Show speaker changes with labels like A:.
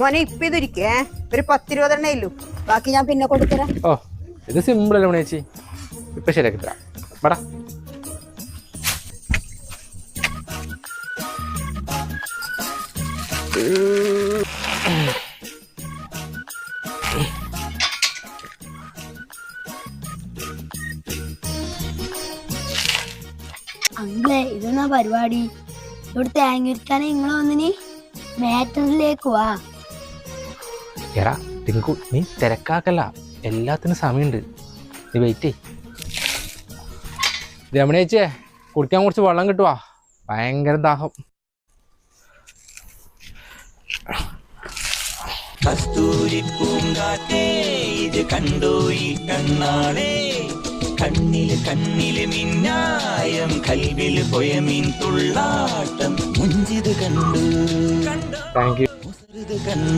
A: മോനെ ഇപ്പൊ ഇതിരിക്കേ ഒരു 10-20 ഇല്ലു, ബാക്കി ഞാൻ പിന്നെ കൊടുത്തരാം.
B: ഓ ഇത് സിമ്പിൾ അല്ലേ ചേച്ചി, ഇപ്പൊ ശരിയാക്കി തരാം. പടാ
C: അങ്ങളെ ഇതെന്നാ പരിപാടി? ഇവിടെ തേങ്ങ ഇരിക്കാനെ നിങ്ങളെ വന്നിനി മാറ്ററിലേക്ക് വാ.
B: എടാ ടിങ്കു, നീ തിരക്കാക്കല്ല, എല്ലാത്തിനും സമയമുണ്ട്, നീ വെയിറ്റ്. രമണി ചേച്ചിയെ കുടിക്കാൻ കുറച്ച് വെള്ളം കിട്ടുവാ, ഭയങ്കര ദാഹം.
D: കസ്തൂരി പൂങ്കാറ്റേ ഇത് കണ്ടോ ഈ കണ്ണാളെ, കണ്ണില് മിന്നായം കൽവില് പൊയമീൻ തുള്ളാട്ടം, മുഞ്ചിത് കണ്ടു
B: താങ്ക് യു.
D: കണ്ടു